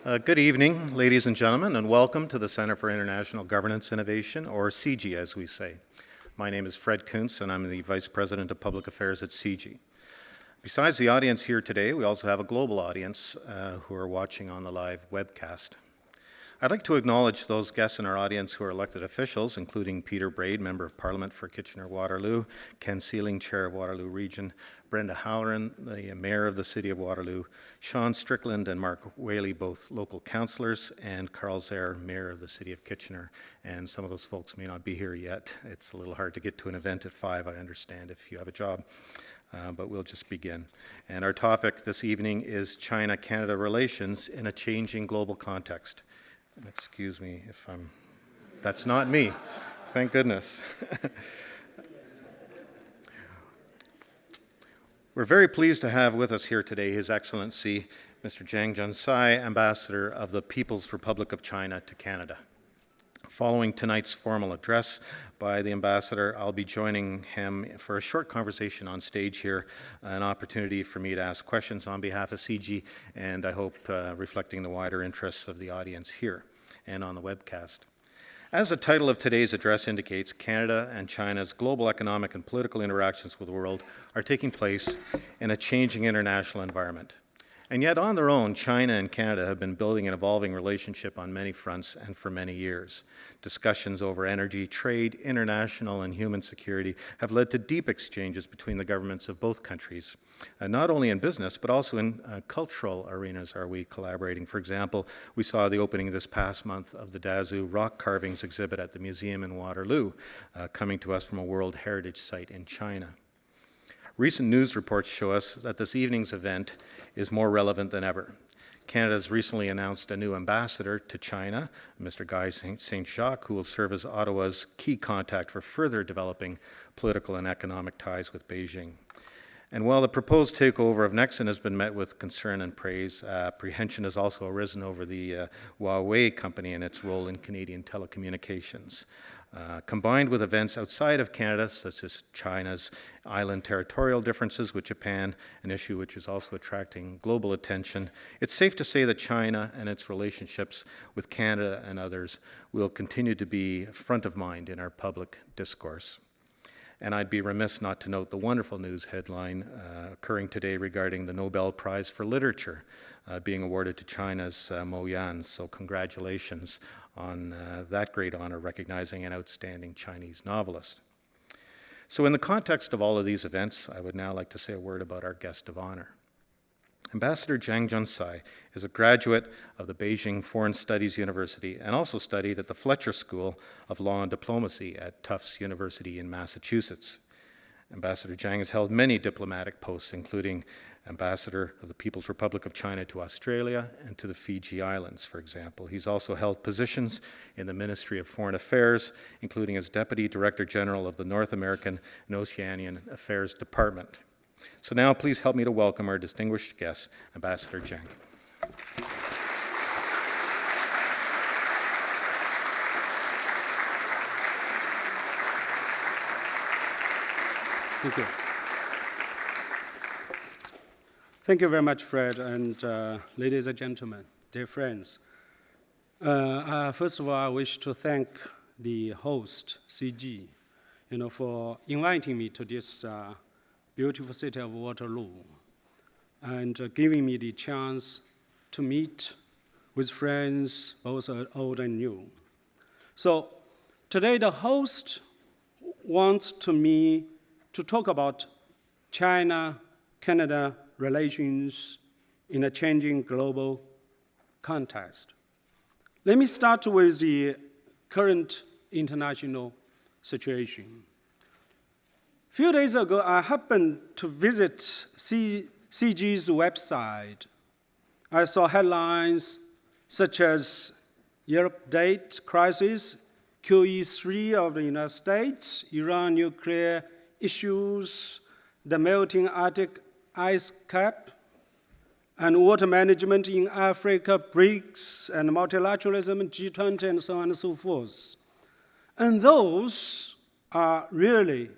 Good evening, ladies and gentlemen, and welcome to the Center for International Governance Innovation, or CIGI as we say. My name is Fred Kuntz, and I'm the Vice President of Public Affairs at CIGI. Besides the audience here today, we also have a global audience who are watching on the live webcast. I'd like to acknowledge those guests in our audience who are elected officials, including Peter Braid, Member of Parliament for Kitchener-Waterloo, Ken Sealing, Chair of Waterloo Region, Brenda Halloran, the Mayor of the City of Waterloo, Sean Strickland and Mark Whaley, both local councillors, and Carl Zaire, Mayor of the City of Kitchener. And some of those folks may not be here yet. It's a little hard to get to an event at 5, I understand, if you have a job. But we'll just begin. And our topic this evening is China-Canada relations in a changing global context. Excuse me if that's not me, thank goodness. We're very pleased to have with us here today His Excellency, Mr. Zhang, Ambassador of the People's Republic of China to Canada. Following tonight's formal address by the Ambassador, I'll be joining him for a short conversation on stage here, an opportunity for me to ask questions on behalf of CIGI, and I hope reflecting the wider interests of the audience here and on the webcast. As the title of today's address indicates, Canada and China's global economic and political interactions with the world are taking place in a changing international environment. And yet, on their own, China and Canada have been building an evolving relationship on many fronts and for many years. Discussions over energy, trade, international and human security have led to deep exchanges between the governments of both countries. Not only in business, but also in cultural arenas are we collaborating. For example, we saw the opening this past month of the Dazhou rock carvings exhibit at the museum in Waterloo, coming to us from a World Heritage Site in China. Recent news reports show us that this evening's event is more relevant than ever. Canada has recently announced a new ambassador to China, Mr. Guy Saint-Jacques, who will serve as Ottawa's key contact for further developing political and economic ties with Beijing. And while the proposed takeover of Nexon has been met with concern and praise, apprehension has also arisen over the Huawei company and its role in Canadian telecommunications. Combined with events outside of Canada, such as China's island territorial differences with Japan, an issue which is also attracting global attention, it's safe to say that China and its relationships with Canada and others will continue to be front of mind in our public discourse. And I'd be remiss not to note the wonderful news headline occurring today regarding the Nobel Prize for Literature being awarded to China's Mo Yan. So congratulations on that great honor, recognizing an outstanding Chinese novelist. So in the context of all of these events, I would now like to say a word about our guest of honor. Ambassador Zhang Jiansai is a graduate of the Beijing Foreign Studies University and also studied at the Fletcher School of Law and Diplomacy at Tufts University in Massachusetts. Ambassador Zhang has held many diplomatic posts, including Ambassador of the People's Republic of China to Australia and to the Fiji Islands, for example. He's also held positions in the Ministry of Foreign Affairs, including as Deputy Director General of the North American and Oceanian Affairs Department. So now please help me to welcome our distinguished guest, Ambassador Zhang. Thank you. Thank you very much, Fred, and ladies and gentlemen, dear friends. First of all, I wish to thank the host, CIGI, for inviting me to this beautiful city of Waterloo and giving me the chance to meet with friends, both old and new. So today the host wants me to talk about China-Canada relations in a changing global context. Let me start with the current international situation. A few days ago, I happened to visit CIGI's website. I saw headlines such as Europe date crisis, QE3 of the United States, Iran nuclear issues, the melting Arctic ice cap, and water management in Africa, BRICS, and multilateralism, G20, and so on and so forth. And those are really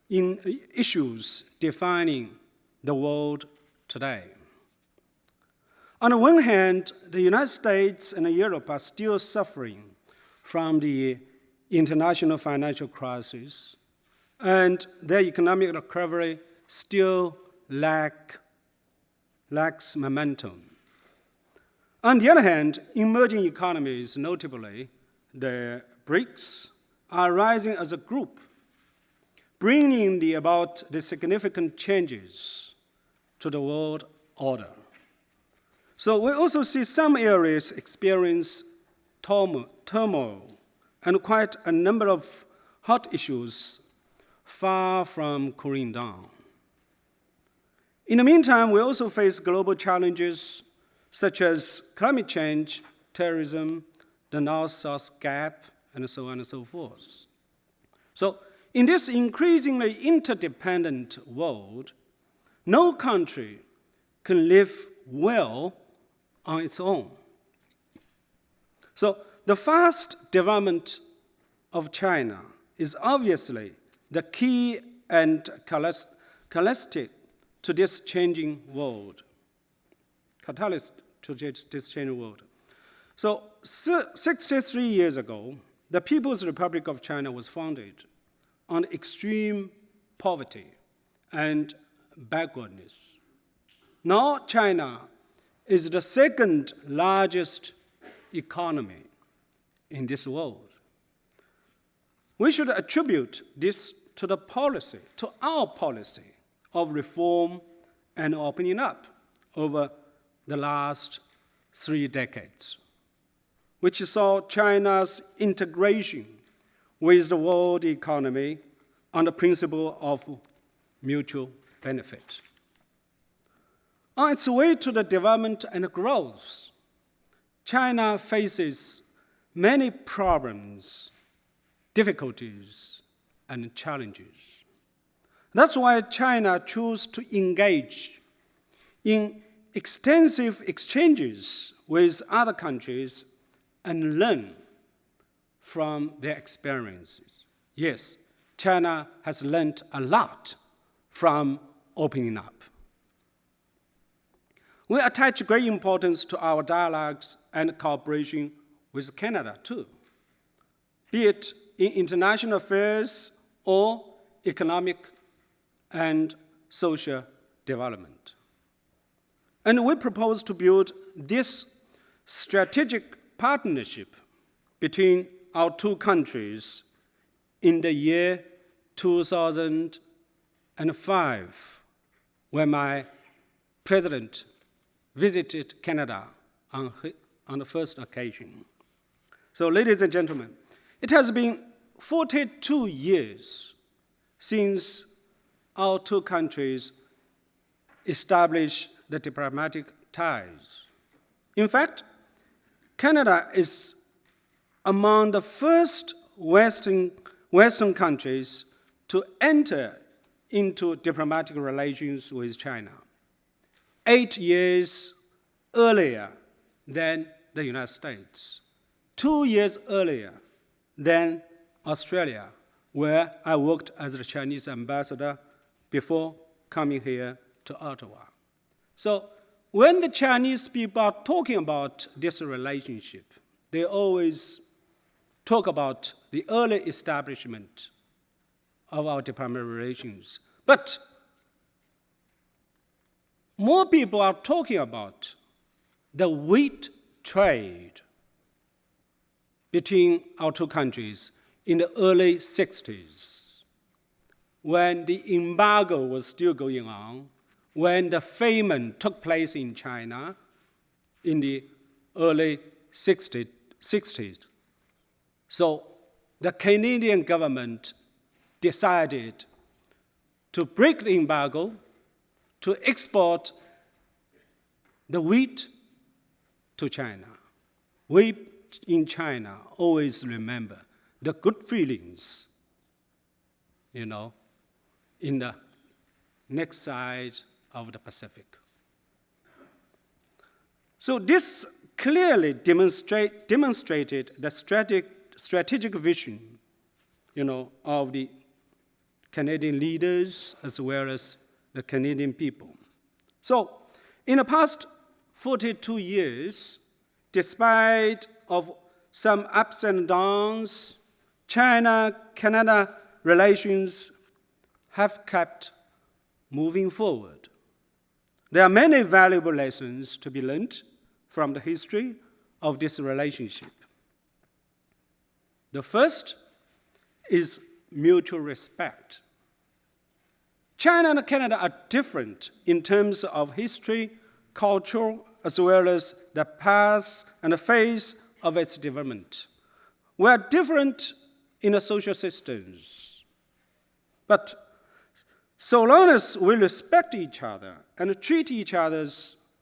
issues defining the world today. On the one hand, the United States and Europe are still suffering from the international financial crisis, and their economic recovery still lacks momentum. On the other hand, emerging economies, notably the BRICS, are rising as a group, bringing about the significant changes to the world order. So we also see some areas experience turmoil and quite a number of hot issues far from cooling down. In the meantime, we also face global challenges such as climate change, terrorism, the North-South gap, and so on and so forth. So in this increasingly interdependent world, no country can live well on its own. So the fast development of China is obviously the key and catalyst to this changing world. So 63 years ago, the People's Republic of China was founded on extreme poverty and backwardness. Now China is the second largest economy in this world. We should attribute this to our policy of reform and opening up over the last 3 decades, which saw China's integration with the world economy on the principle of mutual benefit. On its way to the development and growth, China faces many problems, difficulties, and challenges. That's why China chose to engage in extensive exchanges with other countries and learn from their experiences. Yes, China has learned a lot from opening up. We attach great importance to our dialogues and cooperation with Canada too, be it in international affairs or economic and social development. And we propose to build this strategic partnership between our two countries in the year 2005, when my president visited Canada on the first occasion. So, ladies and gentlemen, it has been 42 years since our two countries established the diplomatic ties. In fact, Canada is among the first Western countries to enter into diplomatic relations with China, 8 years earlier than the United States, 2 years earlier than Australia, where I worked as the Chinese ambassador before coming here to Ottawa. So when the Chinese people are talking about this relationship, they always talk about the early establishment of our diplomatic relations. But more people are talking about the wheat trade between our two countries in the early 60s, when the embargo was still going on, when the famine took place in China in the early 60s. So the Canadian government decided to break the embargo, to export the wheat to China. We in China always remember the good feelings, in the next side of the Pacific. So this clearly demonstrated the strategic vision, of the Canadian leaders as well as the Canadian people. So in the past 42 years, despite of some ups and downs, China-Canada relations have kept moving forward. There are many valuable lessons to be learned from the history of this relationship. The first is mutual respect. China and Canada are different in terms of history, culture, as well as the path and the phase of its development. We are different in the social systems. But so long as we respect each other and treat each other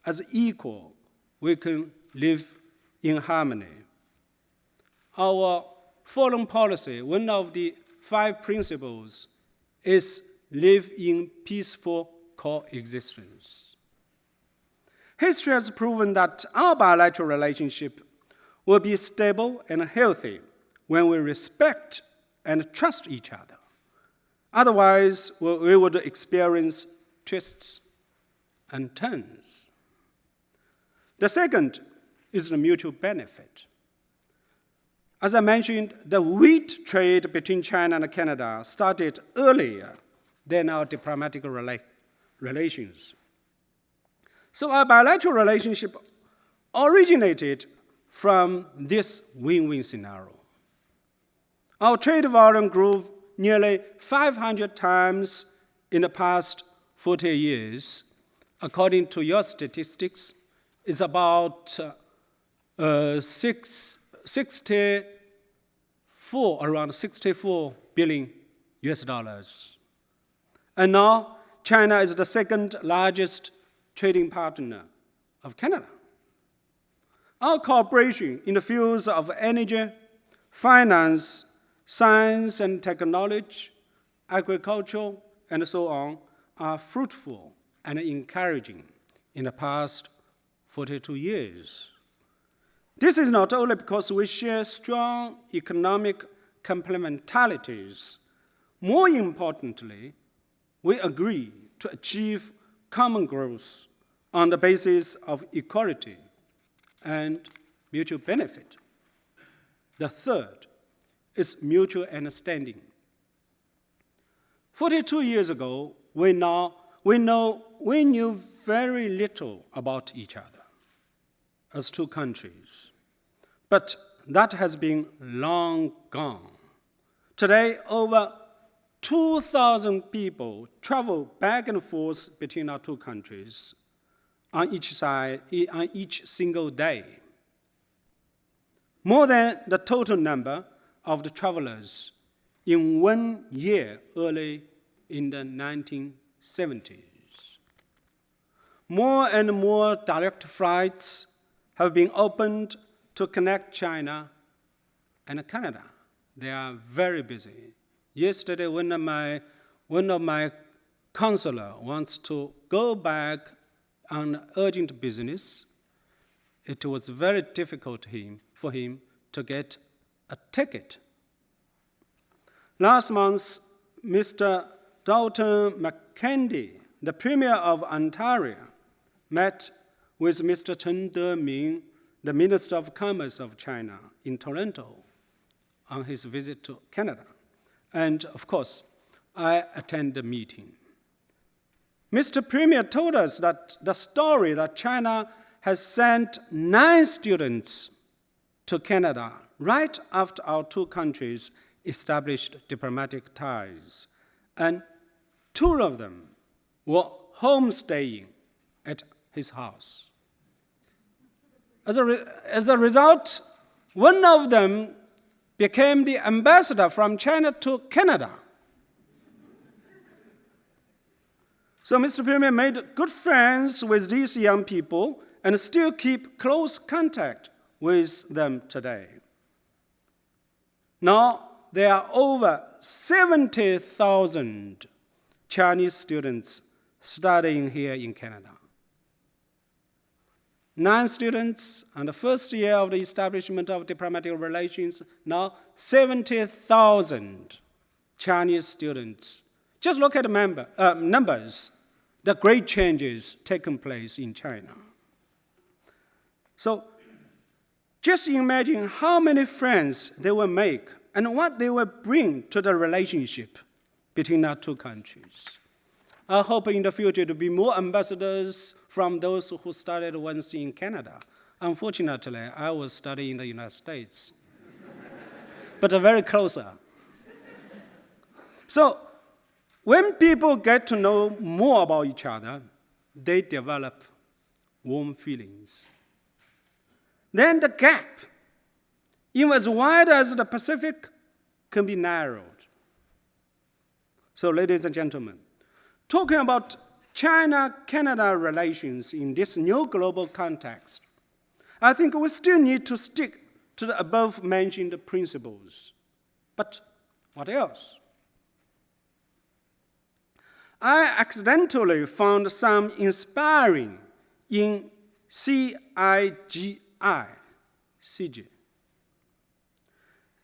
as equal, we can live in harmony. Our foreign policy, one of the 5 principles, is live in peaceful coexistence. History has proven that our bilateral relationship will be stable and healthy when we respect and trust each other. Otherwise, we would experience twists and turns. The second is the mutual benefit. As I mentioned, the wheat trade between China and Canada started earlier than our diplomatic relations. So our bilateral relationship originated from this win-win scenario. Our trade volume grew nearly 500 times in the past 40 years. According to your statistics, it's about around 64 billion US dollars. And now China is the second largest trading partner of Canada. Our cooperation in the fields of energy, finance, science and technology, agriculture, and so on are fruitful and encouraging in the past 42 years. This is not only because we share strong economic complementarities. More importantly, we agree to achieve common growth on the basis of equality and mutual benefit. The third is mutual understanding. 42 years ago, we knew very little about each other as two countries. But that has been long gone. Today, over 2,000 people travel back and forth between our two countries on each single day. More than the total number of the travelers in 1 year early in the 1970s. More and more direct flights have been opened to connect China and Canada. They are very busy. Yesterday, one of my counselor wants to go back on urgent business. It was very difficult for him to get a ticket. Last month, Mr. Dalton McKendy, the Premier of Ontario, met with Mr. Chen Deming, the Minister of Commerce of China, in Toronto on his visit to Canada. And of course, I attended the meeting. Mr. Premier told us that the story that China has sent 9 students to Canada right after our two countries established diplomatic ties, and 2 of them were homestaying at his house. As a result, one of them became the ambassador from China to Canada. So Mr. Premier made good friends with these young people and still keep close contact with them today. Now, there are over 70,000 Chinese students studying here in Canada. 9 students on the first year of the establishment of diplomatic relations, now 70,000 Chinese students. Just look at the numbers, the great changes taking place in China. So just imagine how many friends they will make and what they will bring to the relationship between our two countries. I hope in the future to be more ambassadors from those who started once in Canada. Unfortunately, I was studying in the United States, but very closer. So when people get to know more about each other, they develop warm feelings. Then the gap, even as wide as the Pacific, can be narrowed. So, ladies and gentlemen, talking about China-Canada relations in this new global context, I think we still need to stick to the above-mentioned principles. But what else? I accidentally found some inspiring in CIGI, CIGI.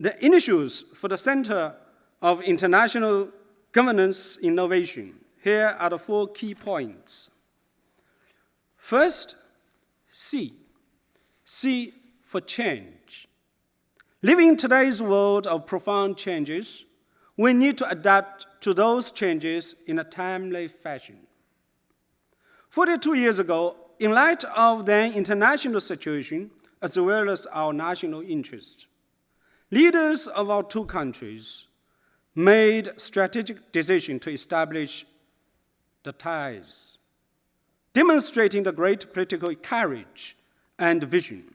The initials for the Center of International Governance Innovation. Here are the 4 key points. First, C. C for change. Living in today's world of profound changes, we need to adapt to those changes in a timely fashion. 42 years ago, in light of the international situation, as well as our national interest, leaders of our two countries made strategic decision to establish the ties, demonstrating the great political courage and vision.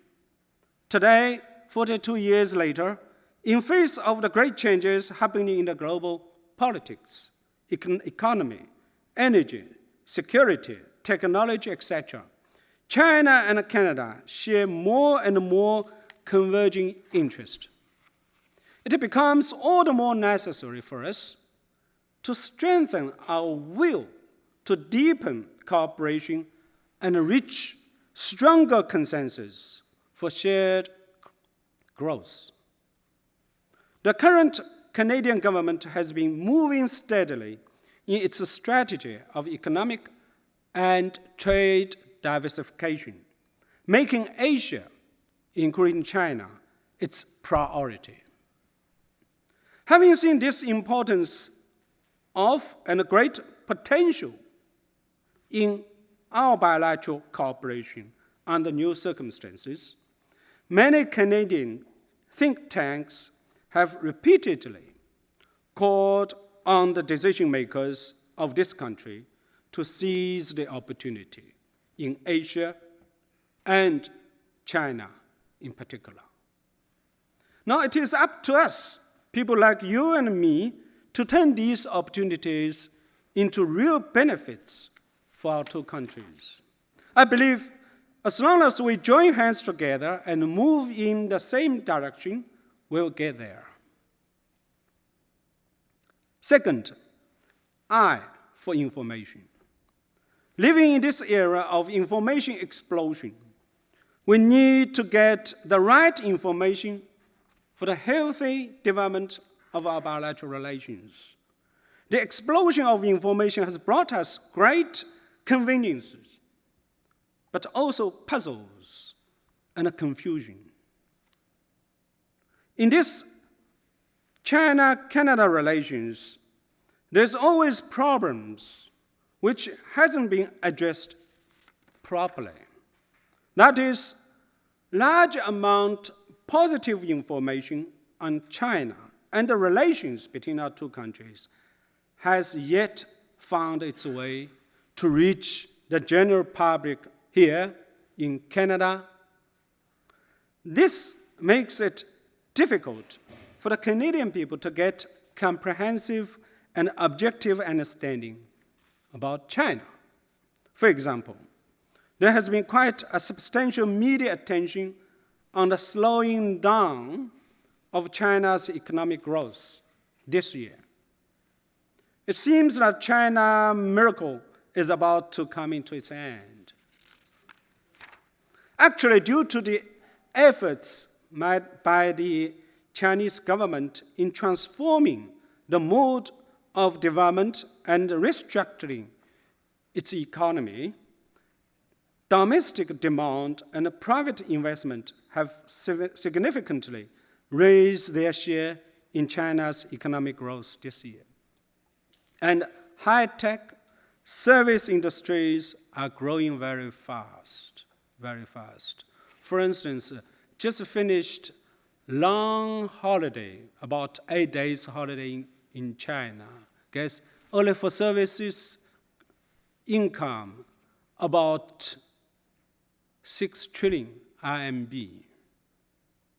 Today, 42 years later, in face of the great changes happening in the global politics, economy, energy, security, technology, etc., China and Canada share more and more converging interests. It becomes all the more necessary for us to strengthen our will to deepen cooperation and reach stronger consensus for shared growth. The current Canadian government has been moving steadily in its strategy of economic and trade diversification, making Asia, including China, its priority. Having seen this importance of and great potential in our bilateral cooperation under new circumstances, many Canadian think tanks have repeatedly called on the decision makers of this country to seize the opportunity in Asia and China in particular. Now it is up to us, people like you and me, to turn these opportunities into real benefits for our two countries. I believe as long as we join hands together and move in the same direction, we'll get there. Second, I for information. Living in this era of information explosion, we need to get the right information for the healthy development of our bilateral relations. The explosion of information has brought us great conveniences, but also puzzles and confusion. In this China-Canada relations, there's always problems which hasn't been addressed properly. That is, large amount positive information on China and the relations between our two countries has yet found its way to reach the general public here in Canada. This makes it difficult for the Canadian people to get comprehensive and objective understanding about China. For example, there has been quite a substantial media attention on the slowing down of China's economic growth this year. It seems that China's miracle is about to come into its end. Actually, due to the efforts made by the Chinese government in transforming the mode of development and restructuring its economy, domestic demand and private investment have significantly raised their share in China's economic growth this year. And high-tech service industries are growing very fast, very fast. For instance, just finished long holiday, about 8 days holiday in China. Guess only for services income about 6 trillion RMB.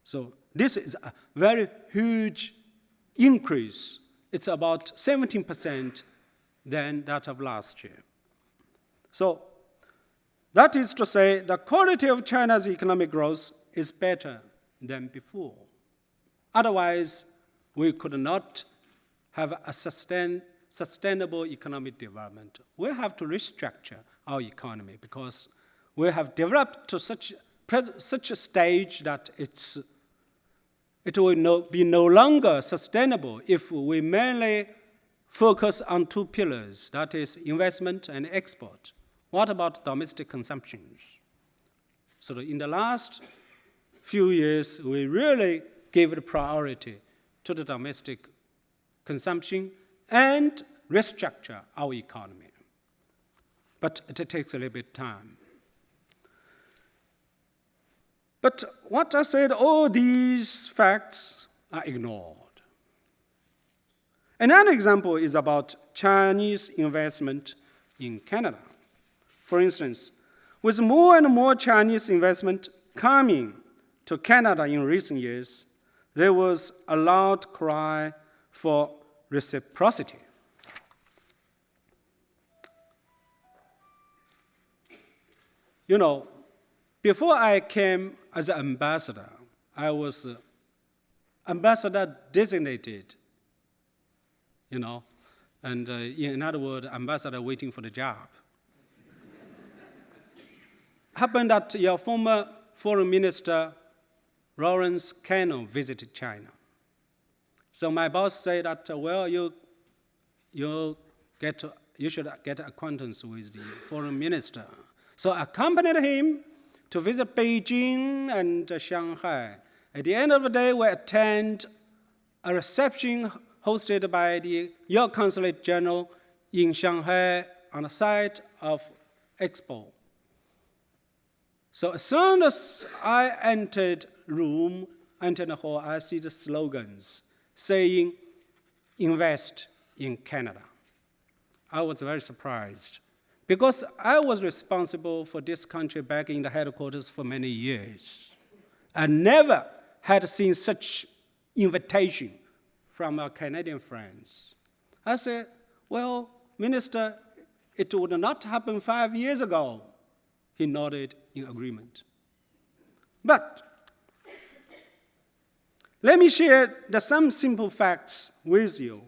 So this is a very huge increase. It's about 17% than that of last year. So that is to say, the quality of China's economic growth is better than before. Otherwise, we could not have a sustainable economic development. We have to restructure our economy because we have developed to such a stage that it will be no longer sustainable if we mainly focus on 2 pillars, that is investment and export. What about domestic consumption? So in the last few years, we really gave the priority to the domestic consumption and restructure our economy. But it takes a little bit of time. But what I said, all these facts are ignored. Another example is about Chinese investment in Canada. For instance, with more and more Chinese investment coming to Canada in recent years, there was a loud cry for reciprocity. You know, before I came as an ambassador, I was ambassador designated, you know, and in other words, ambassador waiting for the job. Happened that your former foreign minister, Lawrence Cannon, visited China. So my boss said that, well, you should get acquaintance with the foreign minister. So I accompanied him to visit Beijing and Shanghai. At the end of the day, we attend a reception hosted by your Consulate General in Shanghai on the site of Expo. So as soon as I entered the hall, I see the slogans saying, invest in Canada. I was very surprised because I was responsible for this country back in the headquarters for many years. I never had seen such invitation from our Canadian friends. I said, well, Minister, it would not happen 5 years ago. He nodded in agreement. But let me share some simple facts with you.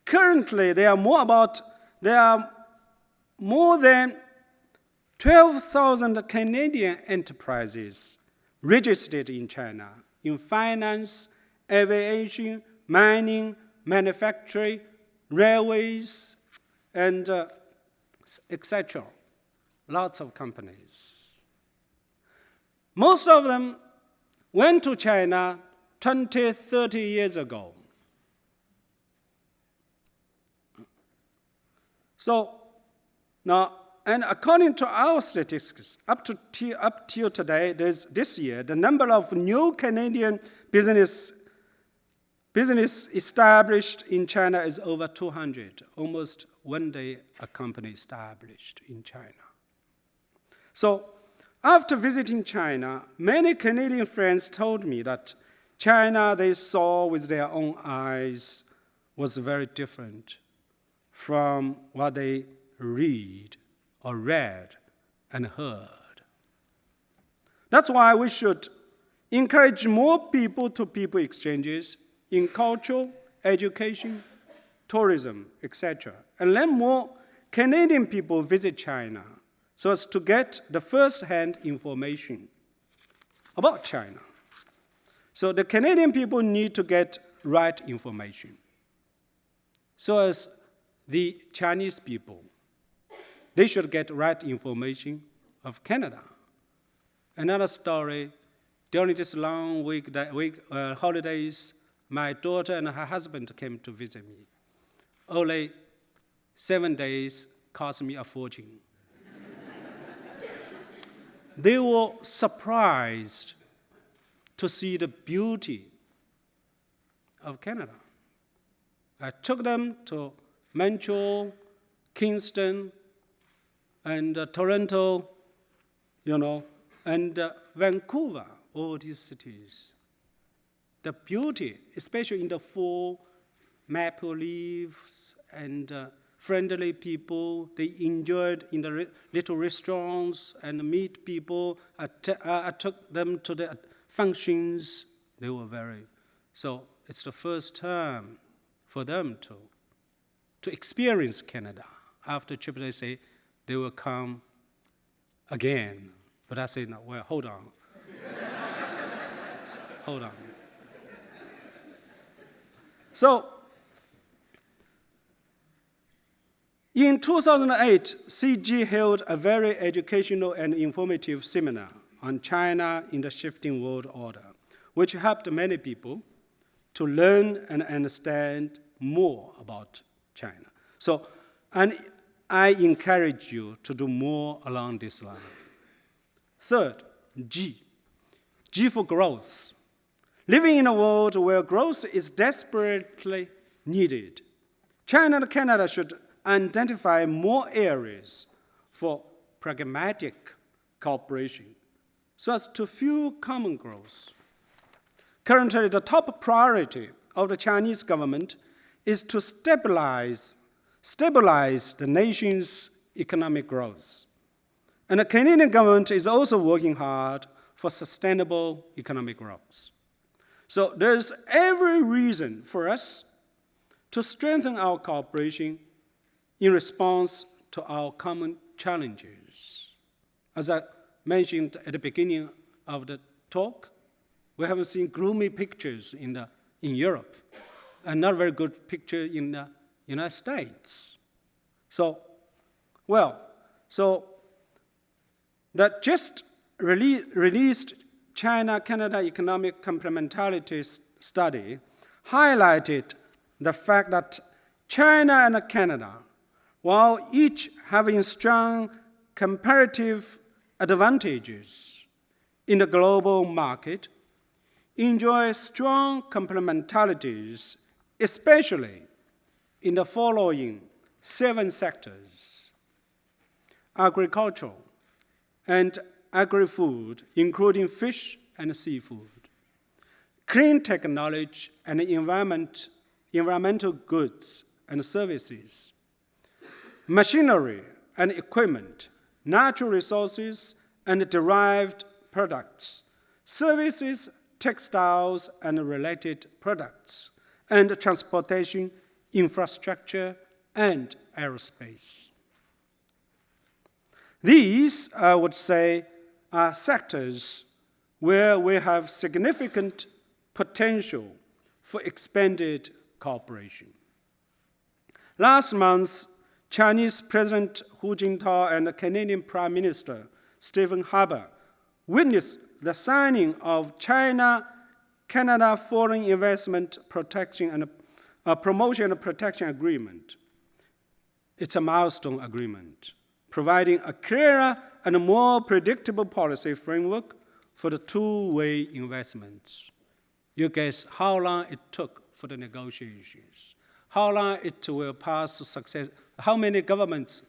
Currently, there are more than 12,000 Canadian enterprises registered in China in finance, aviation, mining, manufacturing, railways, and etc. Lots of companies. Most of them went to China 20, 30 years ago. So now, and according to our statistics, up till today, this year, the number of new Canadian business established in China is over 200. Almost one day a company established in China. So after visiting China, many Canadian friends told me that China they saw with their own eyes was very different from what they read and heard. That's why we should encourage more people-to-people exchanges in culture, education, tourism, etc. And let more Canadian people visit China so as to get the first-hand information about China. So the Canadian people need to get right information. So as the Chinese people, they should get right information of Canada. Another story, during this long holidays, my daughter and her husband came to visit me. Only 7 days cost me a fortune. They were surprised to see the beauty of Canada. I took them to Montreal, Kingston, and Toronto, and Vancouver, all these cities. The beauty, especially in the fall, maple leaves and friendly people. They enjoyed in the little restaurants and meet people. I took them to the functions. They were so it's the first time for them to experience Canada. After trip, they say they will come again. But I say, no, well, hold on. Hold on. So, in 2008, CIGI held a very educational and informative seminar on China in the shifting world order, which helped many people to learn and understand more about China. So, and I encourage you to do more along this line. Third, G. G for growth. Living in a world where growth is desperately needed, China and Canada should identify more areas for pragmatic cooperation so as to fuel common growth. Currently, the top priority of the Chinese government is to stabilize the nation's economic growth. And the Canadian government is also working hard for sustainable economic growth. So there's every reason for us to strengthen our cooperation in response to our common challenges. As I mentioned at the beginning of the talk, we haven't seen gloomy pictures in Europe, and not very good picture in the United States. So that just released China-Canada Economic Complementarity Study highlighted the fact that China and Canada, while each having strong comparative advantages in the global market, enjoy strong complementarities, especially in the following 7 sectors: agricultural and agri-food, including fish and seafood, clean technology and environmental goods and services, machinery and equipment, natural resources and derived products, services, textiles and related products, and transportation, infrastructure, and aerospace. These, I would say, are sectors where we have significant potential for expanded cooperation. Last month, Chinese President Hu Jintao and Canadian Prime Minister Stephen Harper witnessed the signing of China-Canada Foreign Investment Protection and Promotion and Protection Agreement. It's a milestone agreement, providing a clearer and more predictable policy framework for the two-way investments. You guess how long it took for the negotiations, how long it will pass to success, how many governments,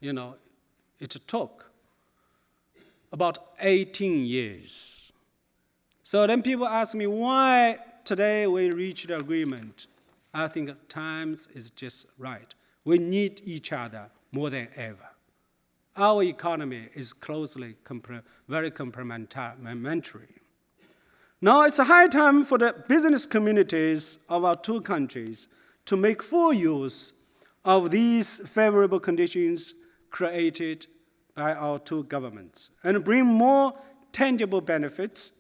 it took. About 18 years. So then people ask me why today we reached the agreement. I think times is just right. We need each other more than ever. Our economy is closely, very complementary. Now it's a high time for the business communities of our two countries to make full use of these favorable conditions created by our two governments and bring more tangible benefits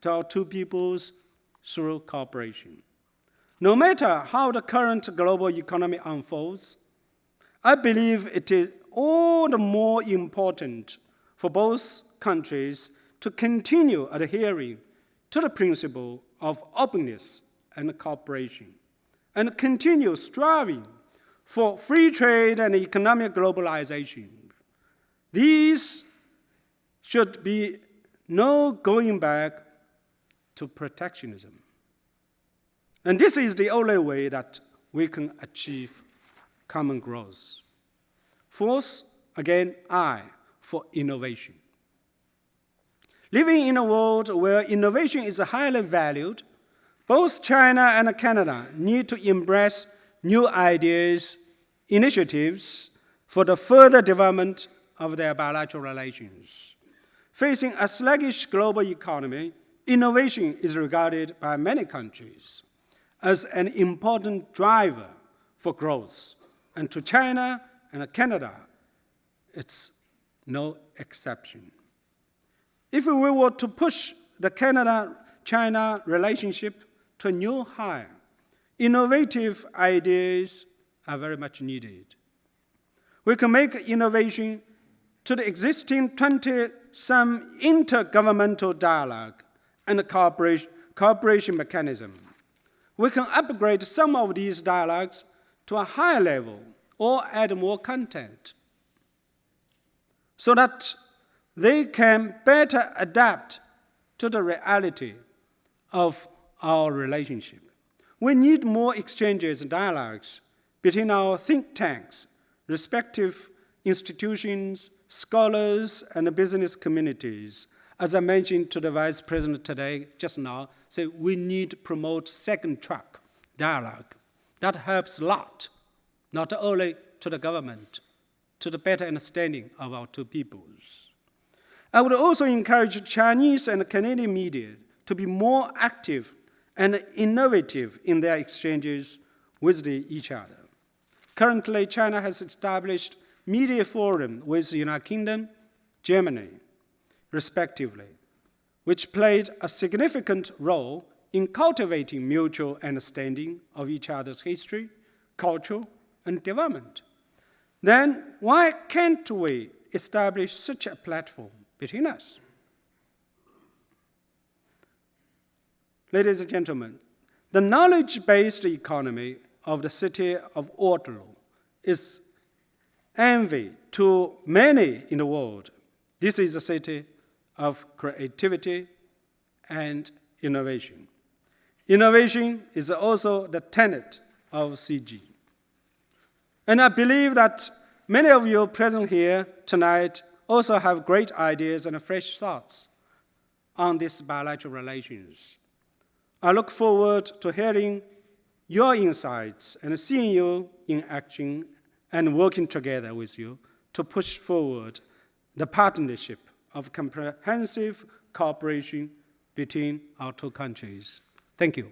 to our two peoples through cooperation. No matter how the current global economy unfolds, I believe it is all the more important for both countries to continue adhering to the principle of openness and cooperation, and continue striving for free trade and economic globalization. These should be no going back to protectionism. And this is the only way that we can achieve common growth. Fourth, again, I, for innovation. Living in a world where innovation is highly valued, both China and Canada need to embrace new ideas, initiatives for the further development of their bilateral relations. Facing a sluggish global economy, innovation is regarded by many countries as an important driver for growth. And to China and Canada, it's no exception. If we were to push the Canada-China relationship to a new high, innovative ideas are very much needed. We can make innovation to the existing 20-some intergovernmental dialogue and cooperation mechanism. We can upgrade some of these dialogues to a higher level or add more content so that they can better adapt to the reality of our relationship. We need more exchanges and dialogues between our think tanks, respective institutions, scholars, and business communities. As I mentioned to the Vice President today, just now, say we need to promote second track dialogue. That helps a lot, not only to the government, to the better understanding of our two peoples. I would also encourage Chinese and Canadian media to be more active and innovative in their exchanges with each other. Currently, China has established media forum with the United Kingdom, Germany, respectively, which played a significant role in cultivating mutual understanding of each other's history, culture, and development. Then why can't we establish such a platform between us? Ladies and gentlemen, the knowledge-based economy of the city of Waterloo is envy to many in the world. This is a city of creativity and innovation. Innovation is also the tenet of CIGI. And I believe that many of you present here tonight also have great ideas and fresh thoughts on these bilateral relations. I look forward to hearing your insights and seeing you in action and working together with you to push forward the partnership of comprehensive cooperation between our two countries. Thank you.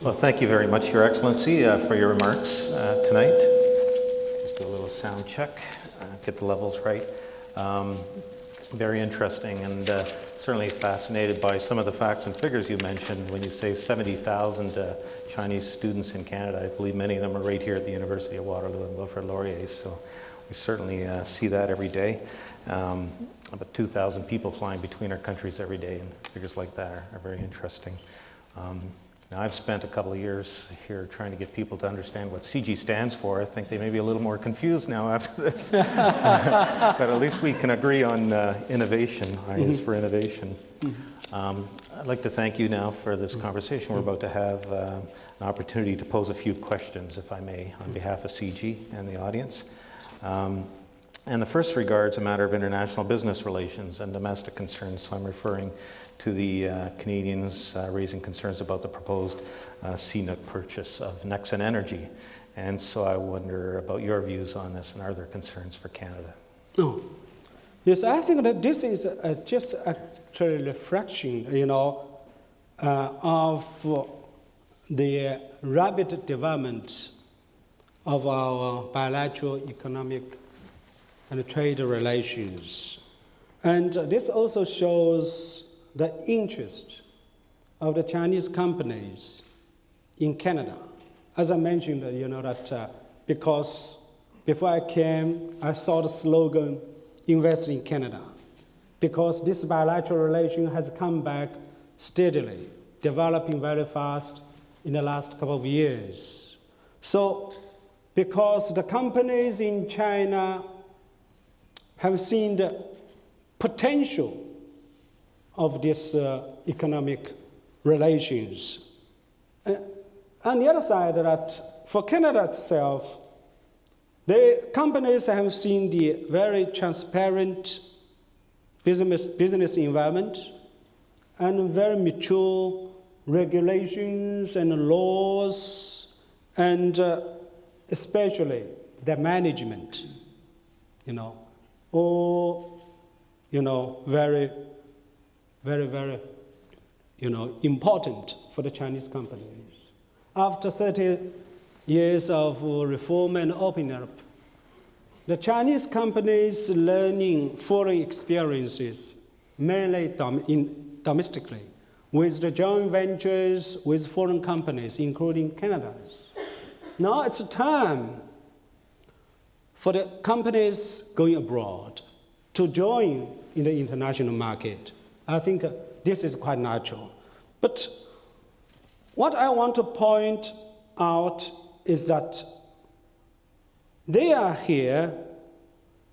Well, thank you very much, Your Excellency, for your remarks tonight. Just do a little sound check, get the levels right. Very interesting, and certainly fascinated by some of the facts and figures you mentioned when you say 70,000 Chinese students in Canada. I believe many of them are right here at the University of Waterloo and Wilfrid Laurier, so we certainly see that every day. About 2,000 people flying between our countries every day, and figures like that are very interesting. Now, I've spent a couple of years here trying to get people to understand what CIGI stands for. I think they may be a little more confused now after this. But at least we can agree on innovation. I is for innovation. I'd like to thank you now for this conversation. We're about to have an opportunity to pose a few questions, if I may, on behalf of CIGI and the audience. And the first regards a matter of international business relations and domestic concerns. So I'm referring to the Canadians raising concerns about the proposed CNOOC purchase of Nexen Energy. And so I wonder about your views on this, and are there concerns for Canada? Oh, yes, I think that this is just actually a reflection, of the rapid development of our bilateral economic and trade relations. And this also shows the interest of the Chinese companies in Canada. As I mentioned, that because before I came, I saw the slogan, invest in Canada, because this bilateral relation has come back steadily, developing very fast in the last couple of years. So, because the companies in China have seen the potential of this economic relations. On the other side, that for Canada itself, the companies have seen the very transparent business environment and very mature regulations and laws, and especially the management, all, very, very, very, important for the Chinese companies. After 30 years of reform and opening up, the Chinese companies learning foreign experiences, mainly domestically, with the joint ventures with foreign companies, including Canada's. Now it's time for the companies going abroad to join in the international market. I think this is quite natural. But what I want to point out is that they are here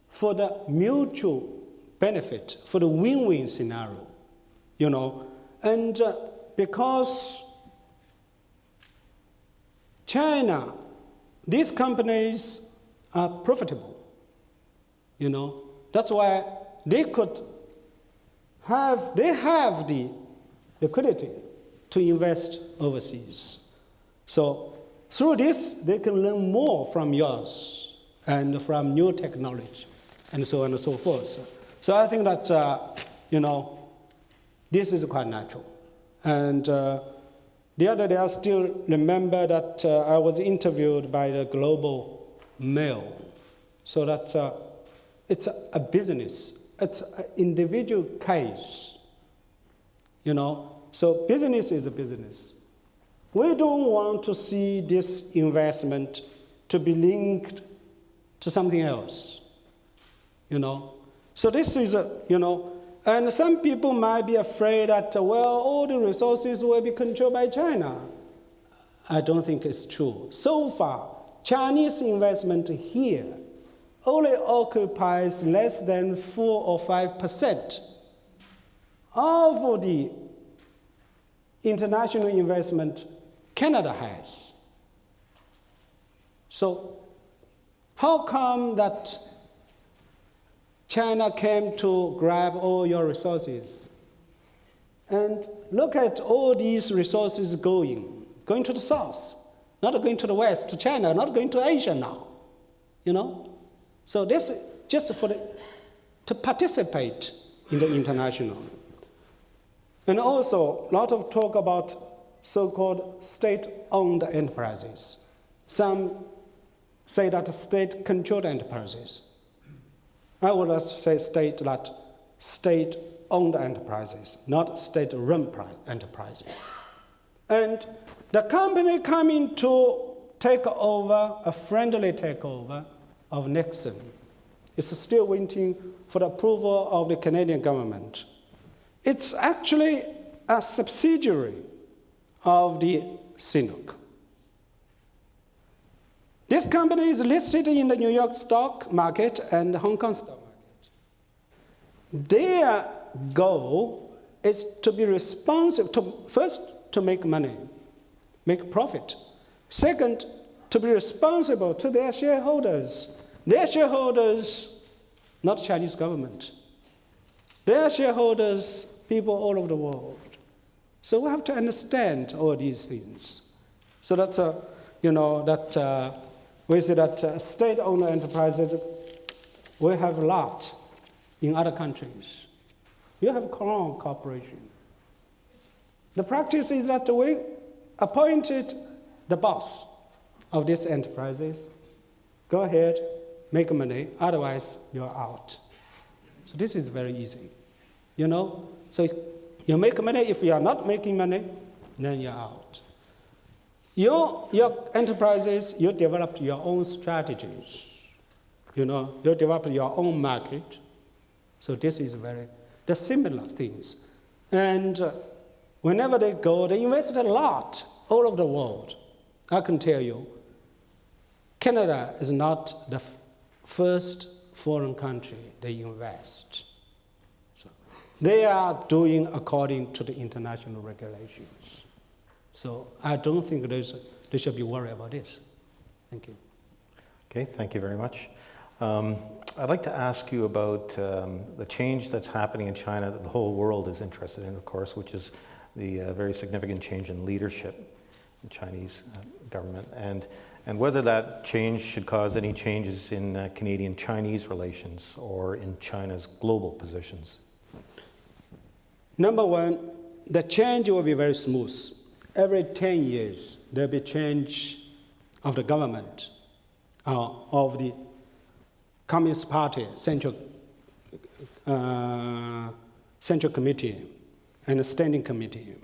for the mutual benefit, for the win-win scenario, And because China, these companies are profitable, That's why they have the liquidity to invest overseas. So through this, they can learn more from yours and from new technology and so on and so forth. So I think that, this is quite natural. And the other day, I still remember that I was interviewed by the Global Mail. So that's it's a business. It's an individual case, So business is a business. We don't want to see this investment to be linked to something else, So this is, and some people might be afraid that, all the resources will be controlled by China. I don't think it's true. So far, Chinese investment here only occupies less than 4 or 5% of the international investment Canada has. So how come that China came to grab all your resources? And look at all these resources going to the south, not going to the west, to China, not going to Asia now, So this is just to participate in the international. And also, a lot of talk about so-called state-owned enterprises. Some say that state-controlled enterprises. I would like to say state-owned enterprises, not state-run enterprises. And the company coming to take over, a friendly takeover of Nixon, is still waiting for the approval of the Canadian government. It's actually a subsidiary of the CIGI. This company is listed in the New York stock market and the Hong Kong stock market. Their goal is to be responsible, first, to make money, make profit. Second, to be responsible to their shareholders. Their shareholders, not Chinese government. Their shareholders, people all over the world. So we have to understand all these things. So that's we see that state-owned enterprises, we have a lot in other countries. You have Crown Corporation. The practice is that we appointed the boss of these enterprises. Go ahead, make money, otherwise you're out. So this is very easy, you know? So you make money. If you are not making money, then you're out. Your enterprises, you develop your own strategies. You know, you develop your own market. So this is the similar things. And whenever they go, they invest a lot all over the world. I can tell you, Canada is not the first foreign country they invest. So they are doing according to the international regulations. So I don't think they should be worried about this. Thank you. Okay, thank you very much. I'd like to ask you about the change that's happening in China that the whole world is interested in, of course, which is the very significant change in leadership in Chinese government, and whether that change should cause any changes in Canadian-Chinese relations or in China's global positions. Number one, the change will be very smooth. Every 10 years, there'll be change of the government, of the Communist Party Central Committee and a Standing Committee.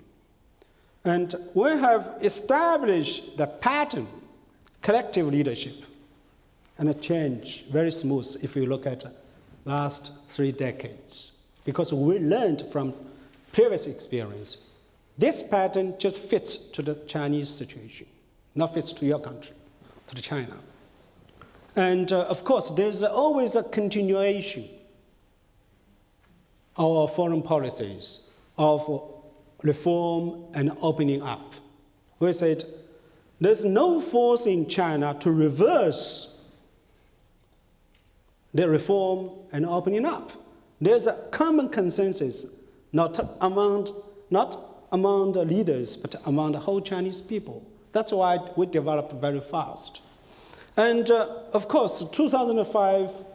And we have established the pattern, collective leadership, and a change very smooth if you look at the last 3 decades, because we learned from previous experience. This pattern just fits to the Chinese situation, not fits to your country, to China. And of course, there's always a continuation of our foreign policies of reform and opening up. We said there's no force in China to reverse the reform and opening up. There's a common consensus, not among the leaders, but among the whole Chinese people. That's why we developed very fast. And of course, 2005,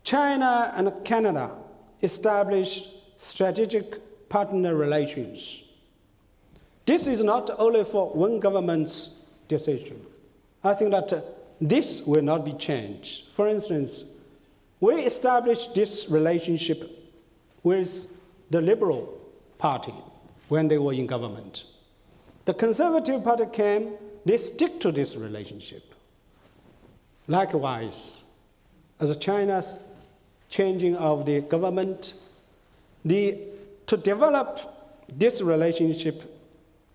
China and Canada established strategic partner relations. This is not only for one government's decision. I think that this will not be changed. For instance, we established this relationship with the Liberal Party when they were in government. The Conservative Party came, they stick to this relationship. Likewise, as China's changing of the government, to develop this relationship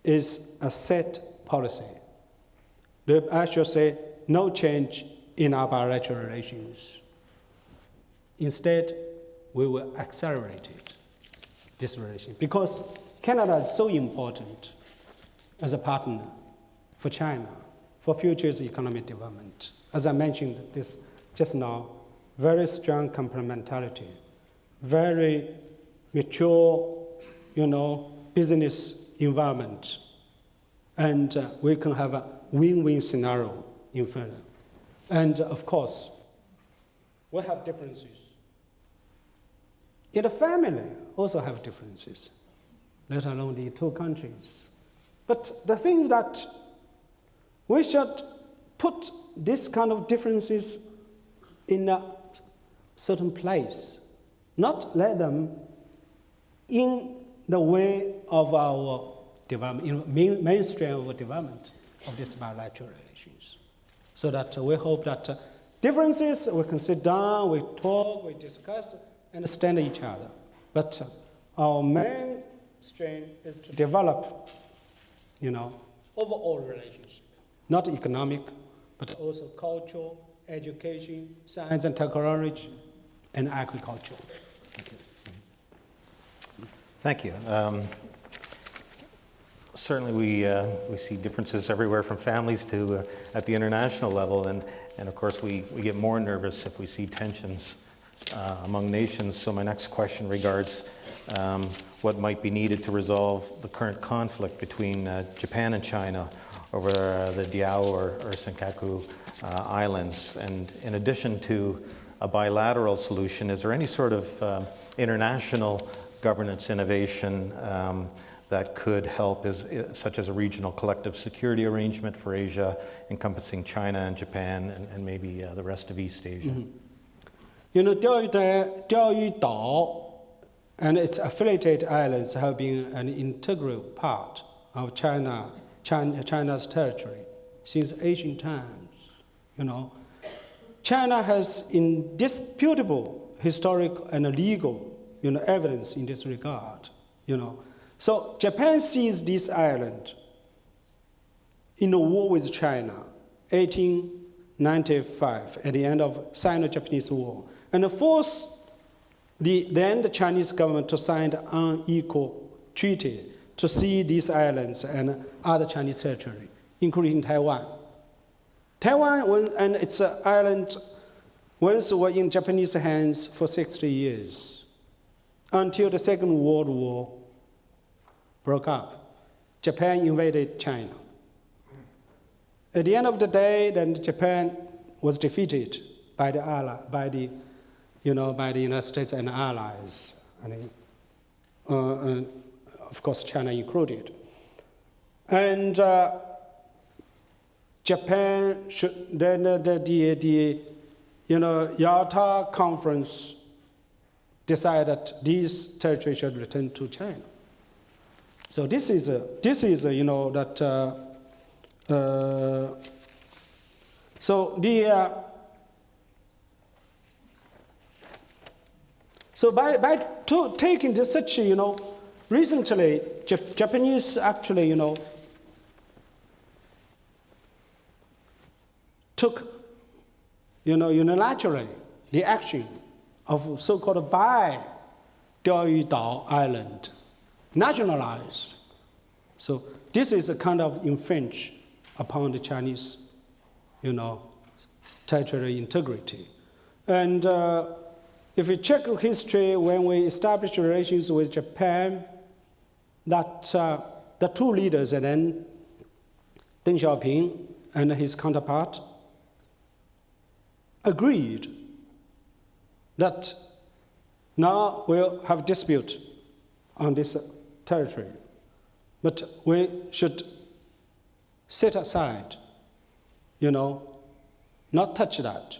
is a set policy. I should say no change in our bilateral relations. Instead, we will accelerate this relationship, because Canada is so important as a partner for China, for future economic development. As I mentioned this just now, very strong complementarity, very mature, business environment, and we can have a win-win scenario in further. And of course, we have differences. In the family, also have differences, let alone the 2 countries. But the thing is that we should put this kind of differences in a certain place, not let them in the way of our development, mainstream of development of these bilateral relations. So that we hope that differences, we can sit down, we talk, we discuss, understand each other. But our main strain is to develop, overall relationship, not economic, but also cultural, education, science and technology, and agriculture. Thank you. Certainly we see differences everywhere from families to at the international level, and of course we get more nervous if we see tensions among nations. So my next question regards what might be needed to resolve the current conflict between Japan and China over the Diao or Senkaku Islands. And in addition to a bilateral solution, is there any sort of international governance innovation that could help, such as a regional collective security arrangement for Asia, encompassing China and Japan and maybe the rest of East Asia? You know, 钓鱼岛 and its affiliated islands have been an integral part of China's territory since ancient times. You know, China has indisputable historical and legal, evidence in this regard. So Japan seized this island in a war with China, 1895, at the end of Sino-Japanese War, and forced the Chinese government to sign an unequal treaty to seize these islands and other Chinese territory, including Taiwan. Taiwan and its islands once were in Japanese hands for 60 years, until the Second World War broke up. Japan invaded China. At the end of the day, then Japan was defeated by the United States and allies, and of course China included. And Japan then Yalta Conference decided that these territories should return to China. So this is So by taking this such, recently Japanese actually, took, unilaterally the action of so-called buy 钓鱼岛 island, nationalized. So this is a kind of infringe upon the Chinese, territorial integrity. And if you check history, when we established relations with Japan, that the two leaders, and then Deng Xiaoping and his counterpart, agreed that now we'll have dispute on this territory, but we should set aside, not touch that,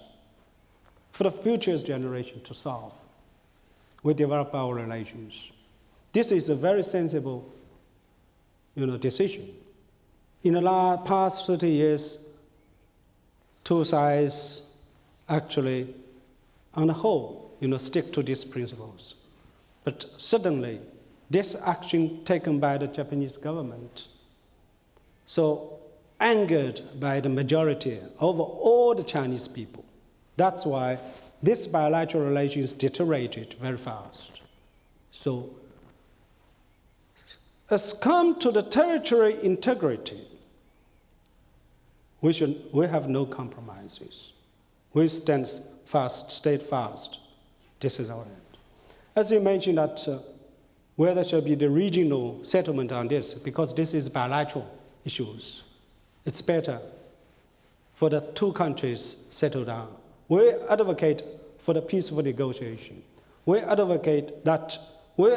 for the future generation to solve. We develop our relations. This is a very sensible, decision. In the past 30 years, two sides actually, on the whole, stick to these principles. But suddenly, this action taken by the Japanese government, so angered by the majority of all the Chinese people. That's why this bilateral relations deteriorated very fast. So, as come to the territorial integrity, we have no compromises. We stand fast, stay fast. This is our end. As you mentioned that where there should be the regional settlement on this, because this is bilateral issues, it's better for the two countries settle down. We advocate for the peaceful negotiation. We advocate that we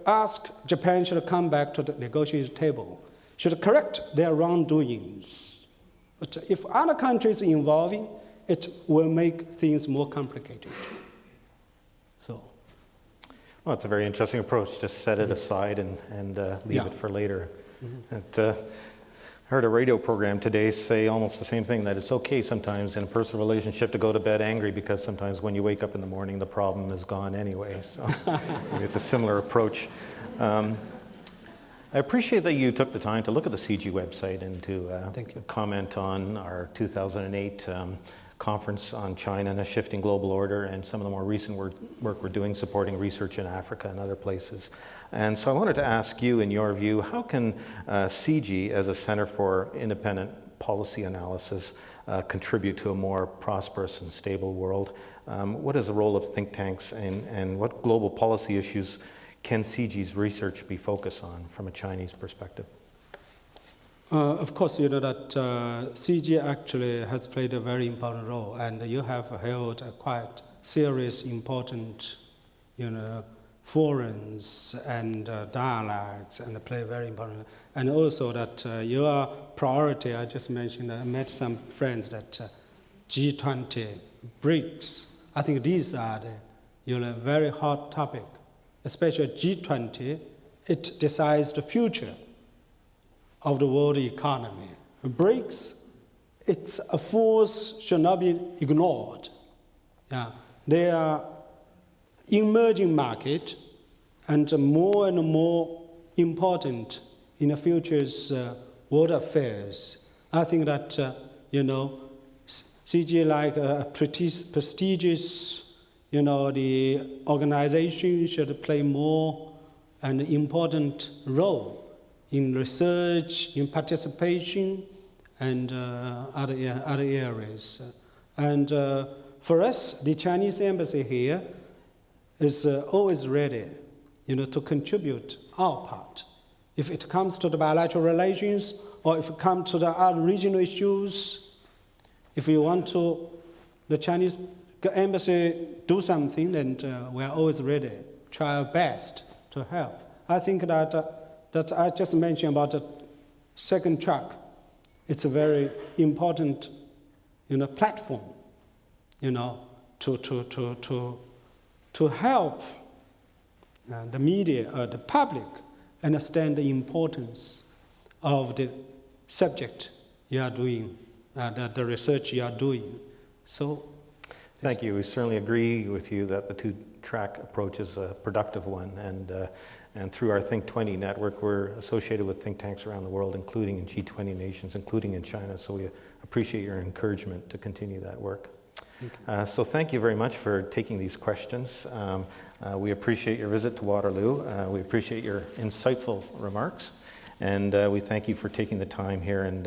ask Japan should come back to the negotiation table, should correct their wrongdoings. But if other countries involving, it will make things more complicated. So. Well, it's a very interesting approach. Just set it aside and leave it for later. Mm-hmm. I heard a radio program today say almost the same thing, that it's okay sometimes in a personal relationship to go to bed angry, because sometimes when you wake up in the morning, the problem is gone anyway. So it's a similar approach. I appreciate that you took the time to look at the CIGI website and to comment on our 2008 conference on China and a shifting global order, and some of the more recent work we're doing supporting research in Africa and other places. And so I wanted to ask you, in your view, how can CIGI, as a Center for Independent Policy Analysis, contribute to a more prosperous and stable world? What is the role of think tanks, and what global policy issues can CIGI's research be focused on from a Chinese perspective? Of course, you know that CIGI actually has played a very important role, and you have held a quite serious, important, forums and dialogues and play very important. And also that your priority, I just mentioned, I met some friends that G20, BRICS, I think these are the very hot topic, especially G20, it decides the future of the world economy. BRICS, it's a force should not be ignored. They are emerging market and more important in the future's world affairs. I think that, CIGI, like a prestigious, the organization should play more an important role in research, in participation, and other areas. And for us, the Chinese embassy here is always ready, to contribute our part. If it comes to the bilateral relations, or if it comes to the other regional issues, if you want to, the Chinese embassy do something, then we are always ready, try our best to help. I think that I just mentioned about the second track. It's a very important, platform, to help the media, the public, understand the importance of the subject you are doing, the research you are doing. So, thank you. We certainly agree with you that the two-track approach is a productive one, and through our Think 20 network, we're associated with think tanks around the world, including in G20 nations, including in China. So we appreciate your encouragement to continue that work. So thank you very much for taking these questions. We appreciate your visit to Waterloo. We appreciate your insightful remarks. And we thank you for taking the time here. And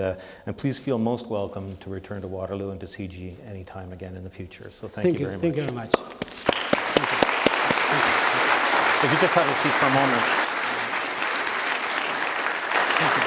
please feel most welcome to return to Waterloo and to CIGI anytime again in the future. So thank you very much. Thank you very much. If you just have a seat for a moment. Thank you.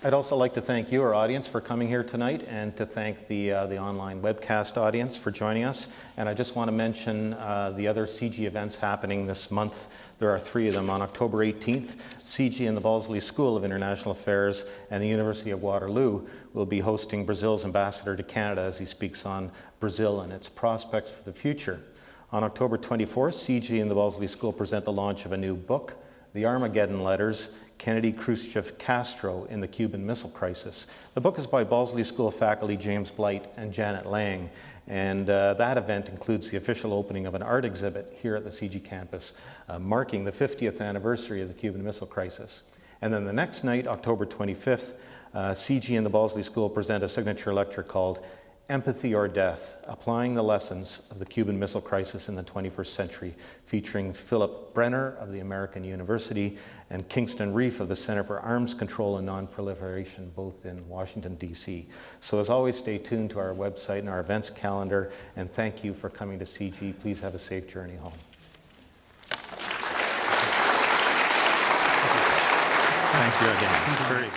I'd also like to thank you, our audience, for coming here tonight, and to thank the online webcast audience for joining us. And I just want to mention the other CIGI events happening this month. There are 3 of them. On October 18th, CIGI and the Balsley School of International Affairs and the University of Waterloo will be hosting Brazil's ambassador to Canada as he speaks on Brazil and its prospects for the future. On October 24th, CIGI and the Balsley School present the launch of a new book, The Armageddon Letters, Kennedy, Khrushchev, Castro in the Cuban Missile Crisis. The book is by Balsley School faculty James Blight and Janet Lang, and that event includes the official opening of an art exhibit here at the CIGI campus, marking the 50th anniversary of the Cuban Missile Crisis. And then the next night, October 25th, CIGI and the Balsley School present a signature lecture called Empathy or Death, Applying the Lessons of the Cuban Missile Crisis in the 21st Century, featuring Philip Brenner of the American University and Kingston Reef of the Center for Arms Control and Non-Proliferation, both in Washington, D.C. So as always, stay tuned to our website and our events calendar, and thank you for coming to CIGI. Please have a safe journey home. Thank you again. Very good.